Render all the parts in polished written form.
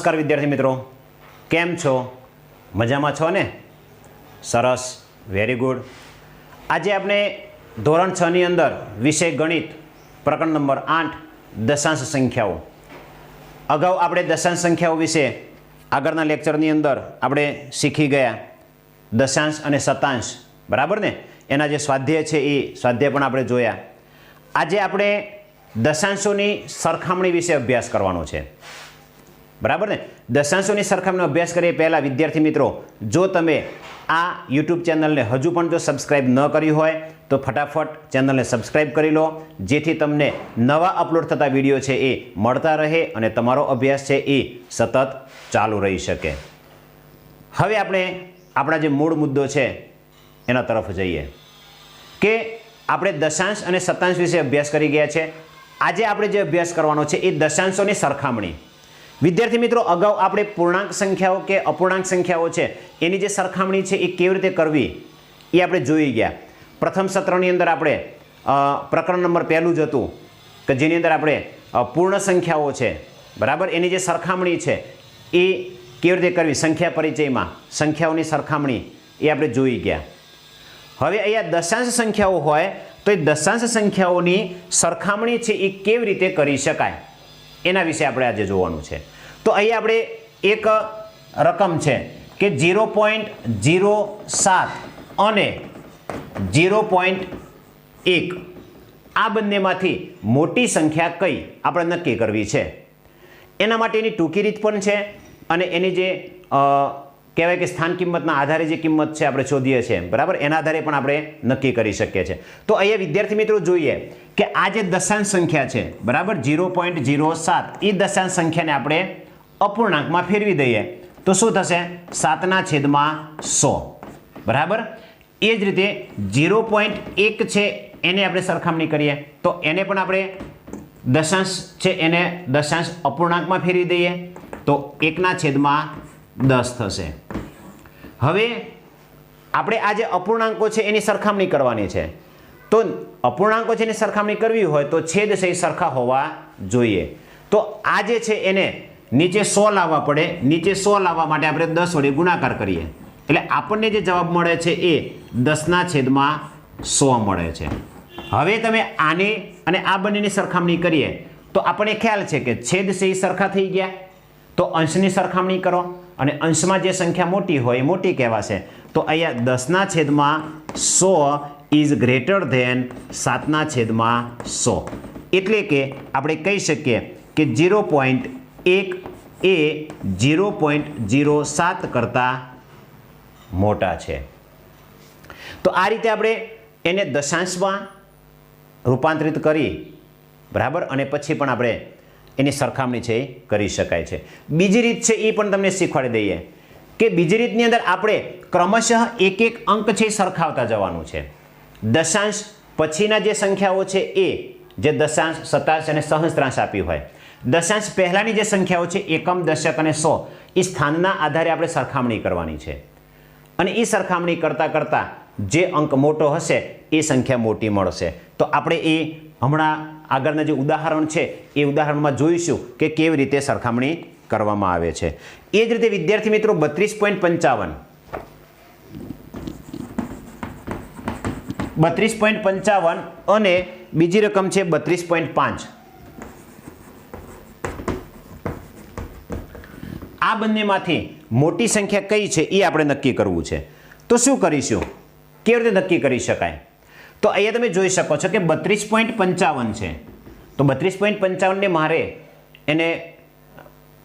नमस्कार विद्यार्थी मित्रों, केम छो? मजामां छो ने? सरस, वेरी गुड। आज आपणे धोरण 6 नी अंदर विषय गणित प्रकरण नंबर 8 दशांश संख्याओं। अगाऊ आपणे दशांश संख्याओं विषे आगळना लेक्चरनी अंदर आपणे शीखी गया दशांश अने शतांश, बराबर ने? एना जे स्वाध्याय छे ए स्वाध्याय पण आपणे जोया। आजे आपणे दशांशोनी सरखामणी विषे अभ्यास करवानो छे, बराबर ने? दशांशोनी सरखामणीनो अभ्यास करीए पहेला विद्यार्थी मित्रों, जो तमे आ यूट्यूब चेनल ने हजू पण जो सब्सक्राइब न करी होय तो फटाफट चेनल ने सब्सक्राइब करी लो, जेथी तमने नवा अपलोड थता विडियो छे ए मळता रहे अने तमारो अभ्यास छे ए सतत चालू रही शके। हवे आपणे आपणा जे मूळ मुद्दो छे एना तरफ जईए के आपणे दशांश अने शतांश विषे अभ्यास करी गया छे। आजे आपणे जे अभ्यास करवानो छे ए दशांशोनी सरखामणी। विद्यार्थी मित्रों, अगाऊ आपणे पूर्णांक संख्याओं के अपूर्णांक संख्याओं छे एनी जे सरखामणी छे ए केवी रीते करवी ए आपणे जोई गया। प्रथम सत्रनी अंदर आपणे प्रकरण नंबर 1 ज हतुं के जेनी अंदर आपणे पूर्ण संख्याओं छे, बराबर, एनी जे सरखामणी छे ए केवी रीते करवी, संख्या परिचयमां संख्याओनी सरखामणी ए आपणे जोई गया। हवे अहींया दशांश संख्याओं होय तो ए दशांश संख्याओनी सरखामणी छे ए केवी रीते करी शकाय एना विषे आपणे आजे जोवानुं छे। तो અહીં આપણે એક રકમ છે કે 0.07 અને 0.1 આ બંનેમાંથી મોટી સંખ્યા કઈ આપણે નક્કી કરવી છે। એના માટેની ટૂંકી રીત પણ છે અને એની જે કહેવાય કે સ્થાન કિંમતના આધારે જે કિંમત છે આપણે શોધીએ છીએ, બરાબર, એના આધારે પણ આપણે નક્કી કરી શકીએ છીએ। તો અહીંયા વિદ્યાર્થી મિત્રો જોઈએ કે આ જે દશાંશ સંખ્યા છે, બરાબર, 0.07 એ દશાંશ સંખ્યાને આપણે અપૂર્ણાંકમાં ફેરવી દઈએ તો શું થશે? 7/100, બરાબર। એ જ રીતે 0.1 છે એને આપણે સરખામણી કરીએ તો એને પણ આપણે દશાંશ છે એને દશાંશ અપૂર્ણાંકમાં ફેરવી દઈએ તો 1/10 થશે। હવે આપણે આ જે અપૂર્ણાંકો છે એની સરખામણી કરવાની છે, તો અપૂર્ણાંકો છે એની સરખામણી કરવી હોય તો છેદ સહી સરખા હોવા જોઈએ। તો આ જે છે એને નીચે 100 લાવવા પડે, નીચે 100 લાવવા માટે આપણે 10 વડે ગુણાકાર કરીએ એટલે આપણને જે જવાબ મળે છે એ 10/100 મળે છે। હવે તમે આને અને આ બંનેની સરખામણી કરીએ તો આપણને ખ્યાલ છે કે છેદ સહી સરખા થઈ ગયા તો અંશની સરખામણી કરો અને અંશમાં જે સંખ્યા મોટી હોય એ મોટી કહેવાશે। તો અહીંયા 10/100 ઇઝ ગ્રેટર ધેન 7/100, એટલે કે આપણે કહી શકીએ કે 0.1 એ 0.07 કરતાં મોટા છે। તો આ રીતે આપણે એને દશાંશમાં રૂપાંતરિત કરી, બરાબર, અને પછી પણ આપણે એની સરખામણી છે એ કરી શકાય છે। બીજી રીત છે એ પણ તમને શીખવાડી દઈએ કે બીજી રીતની અંદર આપણે ક્રમશઃ એક એક અંક છે સરખાવતા જવાનું છે। દશાંશ પછીના જે સંખ્યાઓ છે એ જે દશાંશ, શતાંશ અને સહસ્ત્રાંશ આપી હોય, દશાંશ પહેલાની જે સંખ્યાઓ છે એકમ, દશક અને 100 એ સ્થાનના આધારે આપણે સરખામણી કરવાની છે અને એ સરખામણી કરતાં કરતાં જે અંક મોટો હશે એ સંખ્યા મોટી મળશે। તો આપણે એ હમણાં આગળના જે ઉદાહરણ છે એ ઉદાહરણમાં જોઈશું કે કેવી રીતે સરખામણી કરવામાં આવે છે। એ જ રીતે વિદ્યાર્થી મિત્રો 32.55 અને બીજી રકમ છે 32.5, આ બંનેમાંથી મોટી સંખ્યા કઈ છે એ આપણે નક્કી કરવું છે। તો શું કરીશું, કેવી રીતે નક્કી કરી શકાય? તો અહીંયા તમે જોઈ શકો છો કે 32.55 છે, તો 32.55 ને મારે એને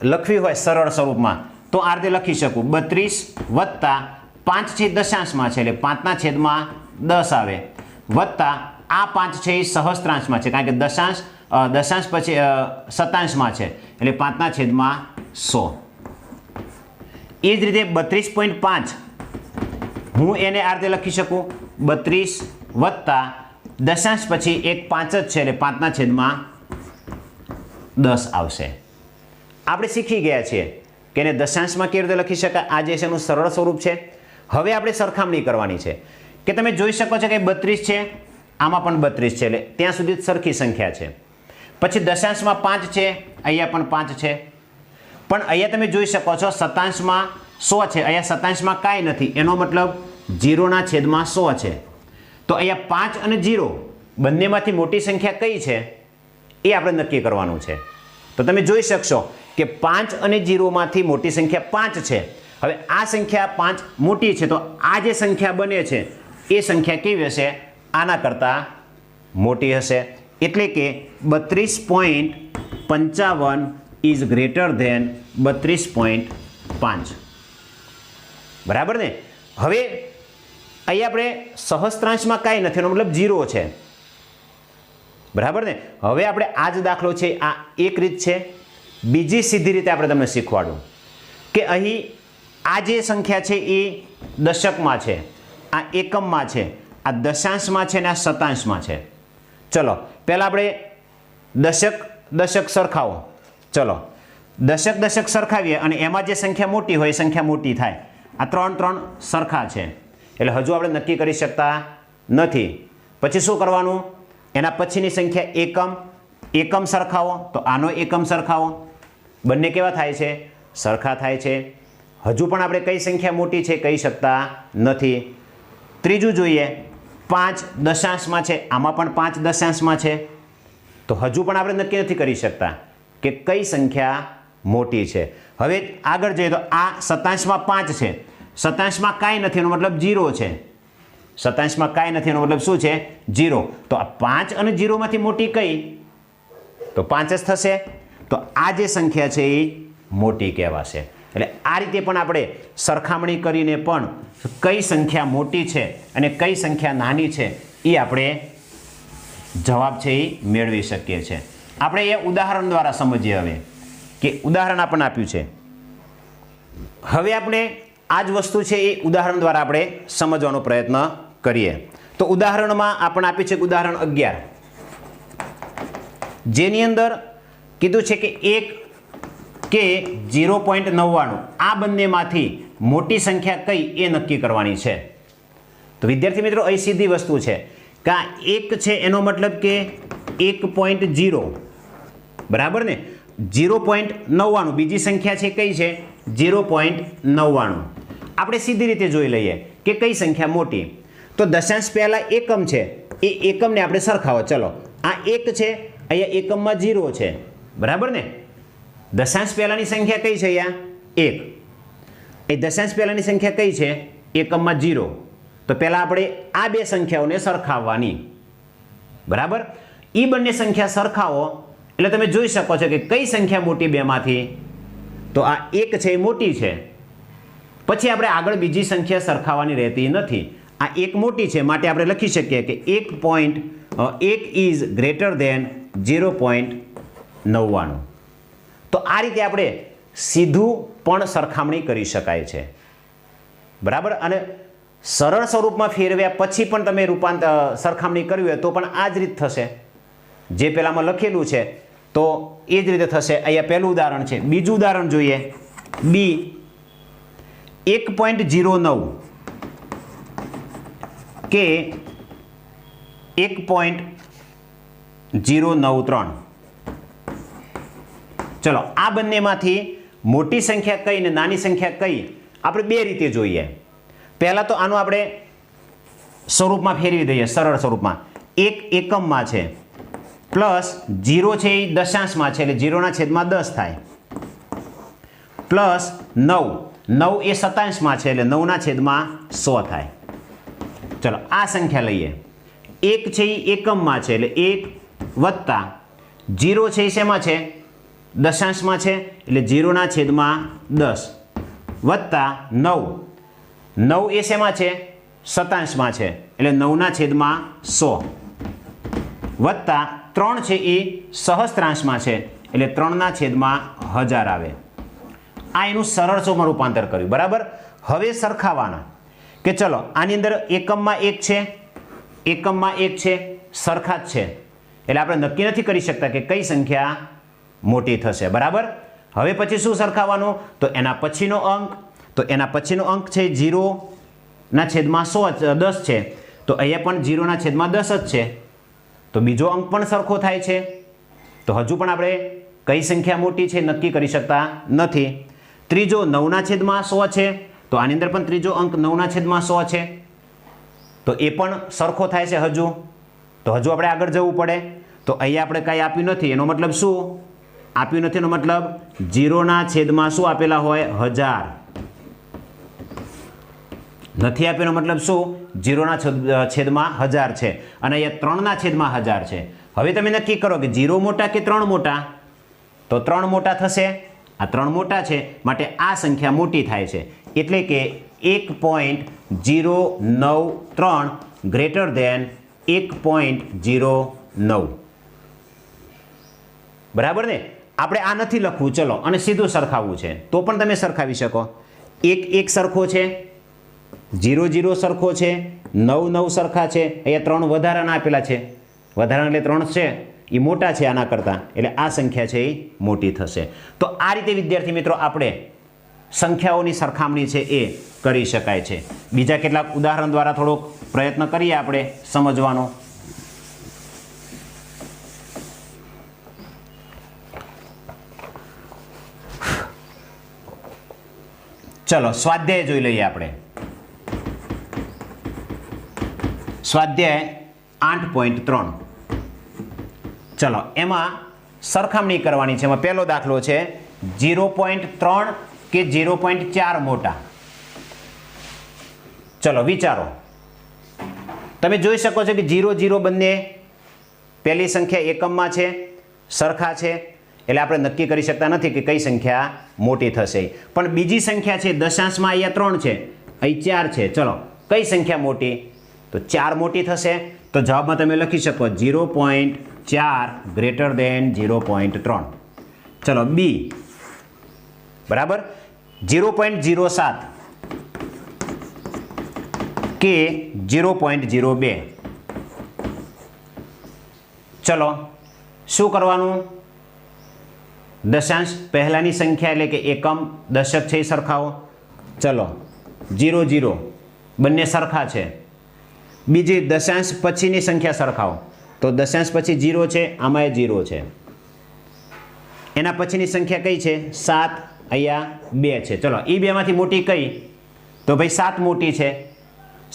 લખવી હોય સરળ સ્વરૂપમાં તો આ રીતે લખી શકું, 32 વત્તા 5 છે દશાંશમાં છે એટલે 5/10 આવે, વત્તા આ 5 છે એ સહસ્ત્રાંશમાં છે કારણ કે દશાંશ પછી શતાંશમાં છે એટલે 5/100। એ જ રીતે 32.5 હું એને આ રીતે લખી શકું, 32 વત્તા દશાંશ પછી એક 5 જ છે એટલે 5/10 આવશે। આપણે શીખી ગયા છીએ કે એને દશાંશમાં કેવી રીતે લખી શકાય, આ જે છે એનું સરળ સ્વરૂપ છે। હવે આપણે સરખામણી કરવાની છે કે તમે જોઈ શકો છો કે 32 છે, આમાં પણ 32 છે એટલે ત્યાં સુધી સરખી સંખ્યા છે। પછી દશાંશમાં 5 છે, અહીંયા પણ 5 છે, પણ અહીંયા તમે જોઈ શકો છો શતાંશમાં 100 છે, અહીંયા શતાંશમાં કાંઈ નથી, એનો મતલબ 0/100 છે. તો અહીંયા 5 અને 0 બંનેમાંથી મોટી સંખ્યા કઈ છે એ આપણે નક્કી કરવાનું છે. તો તમે જોઈ શકશો કે 5 અને 0માંથી મોટી સંખ્યા 5 છે. હવે આ સંખ્યા 5 મોટી છે, તો આ જે સંખ્યા બને છે એ સંખ્યા કેવી હશે? આના કરતાં મોટી હશે. એટલે કે 32.55 ઇઝ ગ્રેટર ધેન 32.5. બરાબર ને? હવે અહીંયા આપણે સહસ્ત્રાંશમાં કાંઈ નથી, એનો મતલબ 0 છે. બરાબર ને? હવે આપણે આ જ દાખલો છે, આ એક રીત છે. બીજી સીધી રીતે આપણે તમને શીખવાડું કે અહીં આ જે સંખ્યા છે એ દશકમાં છે, આ એકમમાં છે, આ દશાંશમાં છે અને આ શતાંશમાં છે. ચલો પહેલાં આપણે દશક સરખાવો. ચલો દશક સરખાવીએ અને એમાં જે સંખ્યા મોટી હોય એ સંખ્યા મોટી થાય. આ 3 સરખા છે એટલે હજુ આપણે નક્કી કરી શકતા નથી. પછી શું કરવાનું? એના પછીની સંખ્યા એકમ સરખાવો, તો આનો એકમ સરખાવો. બંને કેવા થાય છે? સરખા થાય છે. હજુ પણ આપણે કઈ સંખ્યા મોટી છે કહી શકતા નથી. ત્રીજું જોઈએ, 5 દશાંશમાં છે, આમાં પણ 5 દશાંશમાં છે. તો હજુ પણ આપણે નક્કી નથી કરી શકતા કે કઈ સંખ્યા મોટી છે. હવે આગળ જઈએ તો આ શતાંશમાં 5 છે, શતાંશમાં કાંઈ નથી, એનો મતલબ 0 છે. શતાંશમાં કાંઈ નથી, એનો મતલબ શું છે? 0. તો આ 5 અને 0માંથી મોટી કઈ? તો 5 જ થશે. તો આ જે સંખ્યા છે એ મોટી કહેવાશે. એટલે આ રીતે પણ આપણે સરખામણી કરીને પણ કઈ સંખ્યા મોટી છે અને કઈ સંખ્યા નાની છે એ આપણે જવાબ છે એ મેળવી શકીએ છીએ. આપણે એ ઉદાહરણ દ્વારા સમજીએ. હવે કે ઉદાહરણ આપણને આપ્યું છે, હવે આપણે આ જ વસ્તુ છે એ ઉદાહરણ દ્વારા આપણે સમજવાનો પ્રયત્ન કરીએ. તો ઉદાહરણમાં આપણને આપ્યું છે ઉદાહરણ 11, જેની અંદર કીધું છે કે 1 કે 0.99 આ બંનેમાંથી મોટી સંખ્યા કઈ એ નક્કી કરવાની છે. તો વિદ્યાર્થી મિત્રો અહીં સીધી વસ્તુ છે કે આ 1 છે એનો મતલબ કે 1.0, બરાબર ને? 0.99 બીજી સંખ્યા છે કઈ છે? 0.99. આપણે સીધી રીતે જોઈ લઈએ કે કઈ સંખ્યા મોટી. તો દશાંશ પહેલા એકમ છે, એ એકમને આપણે સરખાવો. ચલો આ 1 છે, અહીંયા એકમમાં 0 છે, બરાબર ને? દશાંશ પહેલાની સંખ્યા કઈ છે? અહીંયા 1. એ દશાંશ પહેલાની સંખ્યા કઈ છે? એકમમાં 0. તો પહેલા આપણે આ બે સંખ્યાઓને સરખાવવાની, બરાબર? એ બંને સંખ્યા સરખાવો એટલે તમે જોઈ શકો છો કે કઈ સંખ્યા મોટી બેમાંથી? તો આ 1 છે એ મોટી છે. પછી આપણે આગળ બીજી સંખ્યા સરખાવવાની રહેતી નથી. આ 1 મોટી છે માટે આપણે લખી શકીએ કે 1 ઇઝ ગ્રેટર ધેન 0.99. તો આ રીતે આપણે સીધું પણ સરખામણી કરી શકાય છે, બરાબર? અને સરળ સ્વરૂપમાં ફેરવ્યા પછી પણ તમે સરખામણી કરવી હોય તો પણ આ જ રીત થશે. જે પહેલામાં લખેલું છે તો એ જ રીતે થશે. અહીંયા પહેલું ઉદાહરણ છે. બીજું ઉદાહરણ જોઈએ, બી 1.09 કે 1.093. ચલો આ બંનેમાંથી મોટી સંખ્યા કઈ ને નાની સંખ્યા કઈ આપણે બે રીતે જોઈએ. પહેલા તો આનું આપણે સ્વરૂપમાં ફેરવી દઈએ, સરળ સ્વરૂપમાં. 1 એકમમાં છે પ્લસ 0 છે એ દશાંશમાં છે એટલે 0/10 થાય, પ્લસ 9 એ શતાંશમાં છે એટલે 9/100 થાય. ચલો આ સંખ્યા લઈએ. 1 છે એ એકમમાં છે એટલે 1 વત્તા 0 છે એ શેમાં છે? દશાંશમાં છે એટલે 0/10 વત્તા 9 એ શેમાં છે? શતાંશમાં છે એટલે 9/100 વત્તા 3 છે એ સહસ્ત્રાંશમાં છે એટલે 3/1000 આવે. આ એનું સરળ સ્વરૂપમાં રૂપાંતર કર્યું, બરાબર? હવે સરખાવાના કે ચલો આની અંદર એકમમાં 1 છે, એકમમાં 1 છે, સરખા જ છે એટલે આપણે નક્કી નથી કરી શકતા કે કઈ સંખ્યા મોટી થશે, બરાબર? હવે પછી શું સરખાવવાનું? તો એના પછીનો અંક, તો એના પછીનો અંક છે 0/10 છે, તો અહીંયા પણ 0/10 જ છે, તો બીજો અંક પણ સરખો થાય છે. તો હજુ પણ આપણે કઈ સંખ્યા મોટી છે નક્કી કરી શકતા નથી. ત્રીજો 9/100 છે, તો આની અંદર પણ ત્રીજો અંક 9/100 છે, તો એ પણ સરખો થાય છે હજુ. તો હજુ આપણે આગળ જવું પડે. તો અહીંયા આપણે કાંઈ આપ્યું નથી, એનો મતલબ શું? આપ્યું નથી એનો મતલબ 0/100 શું આપેલા હોય? 1000. નથી આપ્યો એનો મતલબ શું? 0/1000 છે, અને અહીંયા 3/1000 છે. હવે તમે નક્કી કરો કે 0 મોટા કે 3 મોટા? તો 3 મોટા થશે. આ 3 મોટા છે, માટે આ સંખ્યા મોટી થાય છે. એટલે કે 1.093 ગ્રેટર દેન 1.09. બરાબર ને? આપણે આ નથી લખવું, ચલો, અને સીધું સરખાવવું છે તો પણ તમે સરખાવી શકો. 1 સરખો છે, 0 સરખો છે, 9 સરખા છે, અહીંયા 3 વધારાના આપેલા છે. વધારાના એટલે 3 છે, એ મોટા છે આના કરતાં, એટલે આ સંખ્યા છે એ મોટી થશે. તો આ રીતે વિદ્યાર્થી મિત્રો આપણે સંખ્યાઓની સરખામણી છે એ કરી શકાય છે. બીજા કેટલાક ઉદાહરણ દ્વારા થોડોક પ્રયત્ન કરીએ આપણે સમજવાનો. ચલો સ્વાધ્યાય જોઈ લઈએ આપણે. સ્વાધ્યાય 8.3. ચલો એમાં સરખામણી કરવાની છે. એમાં પહેલો દાખલો છે 0.3 કે 0.4 મોટા. ચલો વિચારો. તમે જોઈ શકો છો કે 0 બંને પહેલી સંખ્યા એકમમાં છે, સરખા છે, એટલે આપણે નક્કી કરી શકતા નથી કે કઈ સંખ્યા મોટી થશે. પણ બીજી સંખ્યા છે દશાંશમાં, અહીંયા 3 છે, અહીં 4 છે. ચલો કઈ સંખ્યા મોટી? તો 4 મોટી થશે. તો જવાબમાં તમે લખી શકો 0.4 ગ્રેટર દેન 0.3. ચલો બી બરાબર 0.07 કે 0.02. ચલો શું કરવાનું? દશાંશ પહેલાની સંખ્યા એટલે કે એકમ દશક છે એ સરખાવો. ચલો 0 બંને સરખા છે. બીજી દશાંશ પછીની સંખ્યા સરખાવો. તો દશાંશ પછી 0 છે, આમાં 0 છે. એના પછીની સંખ્યા કઈ છે? 7, અહીંયા 2 છે. ચલો એ બેમાંથી મોટી કઈ? તો ભાઈ 7 મોટી છે.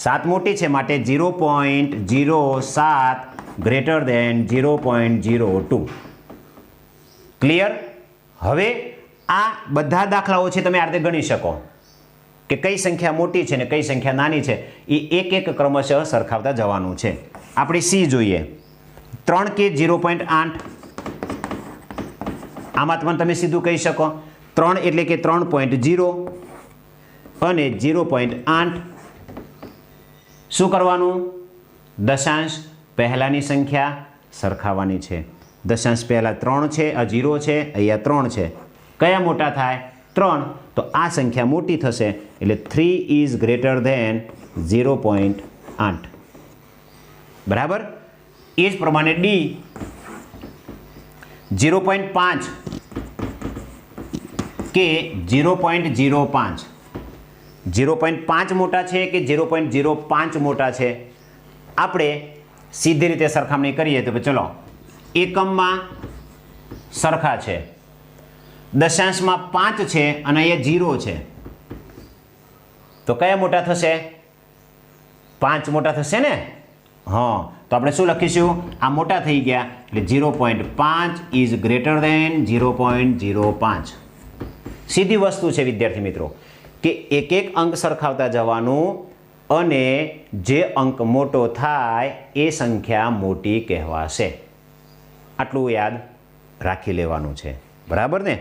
7 મોટી છે, માટે 0.07 ગ્રેટર દેન 0.02. ક્લિયર? હવે આ બધા દાખલાઓ છે તમે આ રીતે ગણી શકો કે કઈ સંખ્યા મોટી છે ને કઈ સંખ્યા નાની છે. એ એક ક્રમશઃ સરખાવતા જવાનું છે. આપણે સી જોઈએ. 3 કે 0.8. આમાં પણ તમે સીધું કહી શકો 3 એટલે કે 3.0 અને 0.8. શું કરવાનું? દશાંશ પહેલાની સંખ્યા સરખાવવાની છે. દશાંશ પહેલા 3 છે, આ 0 છે, અહીંયા 3 છે. કયા મોટા થાય? 3. તો આ સંખ્યા મોટી થશે, એટલે 3 ઇઝ ગ્રેટર ધેન 0.8. બરાબર? એ જ પ્રમાણે ડી 0.5 કે 0.05. 0.5 મોટા છે કે 0.05 મોટા છે? આપણે સીધી રીતે સરખામણી કરીએ તો ચલો એકમમાં સરખા છે, દશાંશમાં 5 છે અને અહીંયા 0 છે. તો કયા મોટા થશે? 5 મોટા થશે ને? હા, તો આપણે શું લખીશું? આ મોટા થઈ ગયા એટલે 0.5 ઇઝ ગ્રેટર દેન 0.05. સીધી વસ્તુ છે વિદ્યાર્થી મિત્રો કે એક અંક સરખાવતા જવાનું અને જે અંક મોટો થાય એ સંખ્યા મોટી કહેવાશે. આટલું યાદ રાખી લેવાનું છે. બરાબર ને?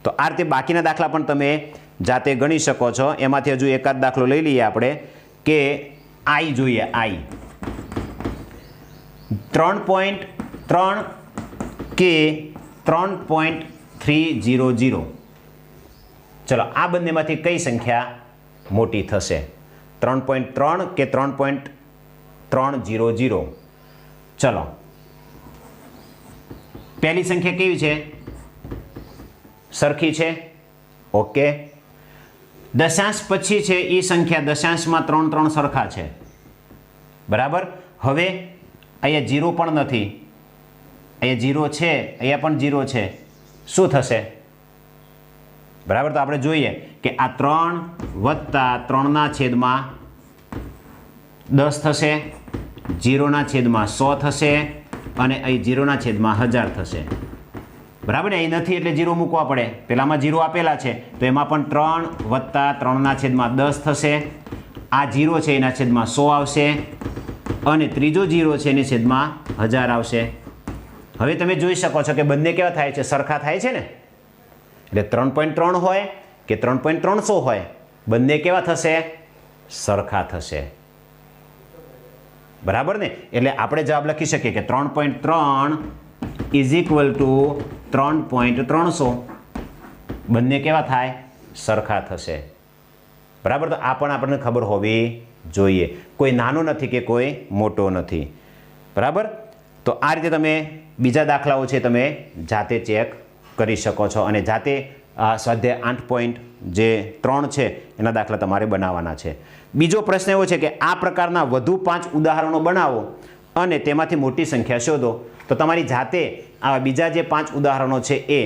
તો આ રીતે બાકીના દાખલા પણ તમે જાતે ગણી શકો છો. એમાંથી હજુ એકાદ દાખલો લઈ લઈએ આપણે કે આઈ જોઈએ. આઈ 3.3 કે 3.300. ચલો આ બંનેમાંથી કઈ સંખ્યા મોટી થશે? 3.3 કે 3.300. ચલો પહેલી સંખ્યા કેવી છે? સરખી છે. ઓકે. દશાંશ પછી છે એ સંખ્યા દશાંશમાં 3 સરખા છે. બરાબર? હવે અહીંયા 0 પણ નથી, અહીંયા 0 છે, અહીંયા પણ 0 છે. શું થશે? બરાબર, તો આપણે જોઈએ કે આ 3 વત્તા 3ના છેદમાં 10 થશે, 0ના છેદમાં 100 થશે અને અહીં 0ના છેદમાં 1000 થશે. બરાબર ને, અહીં નથી એટલે 0 મૂકવા પડે. પહેલામાં 0 આપેલા છે તો એમાં પણ 3 વત્તા 3ના છેદમાં 10 થશે. આ 0 છે એના છેદમાં 100 આવશે અને ત્રીજો 0 છે એની છેદમાં 1000 આવશે. હવે તમે જોઈ શકો છો કે બંને કેવા થાય છે? સરખા થાય છે ને. એટલે 3.3 હોય કે 3.300 હોય, બંને કેવા થશે? સરખા થશે. બરાબર ને, એટલે આપણે જવાબ લખી શકીએ કે 3.3 ઇઝ ઇક્વલ ટુ 3.300. બંને કેવા થાય? સરખા થશે. બરાબર, તો આ પણ આપણને ખબર હોવી જોઈએ. કોઈ નાનો નથી કે કોઈ મોટો નથી. બરાબર, તો આ રીતે તમે બીજા દાખલાઓ છે તમે જાતે ચેક કરી શકો છો અને જાતે સ્વાધ્યાય 8.3 છે એના દાખલા તમારે બનાવવાના છે. બીજો પ્રશ્ન એવો છે કે આ પ્રકારના વધુ 5 ઉદાહરણો બનાવો અને તેમાંથી મોટી સંખ્યા શોધો. તો તમારી જાતે આવા બીજા જે 5 ઉદાહરણો છે એ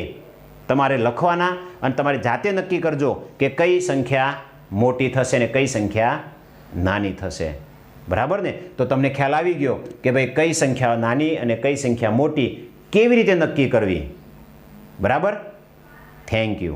તમારે લખવાના અને તમારે જાતે નક્કી કરજો કે કઈ સંખ્યા મોટી થશે અને કઈ સંખ્યા નાની થશે. બરાબર ને, તો તમને ખ્યાલ આવી ગયો કે ભાઈ કઈ સંખ્યા નાની અને કઈ સંખ્યા મોટી કેવી રીતે નક્કી કરવી. બરાબર, થેન્ક યુ.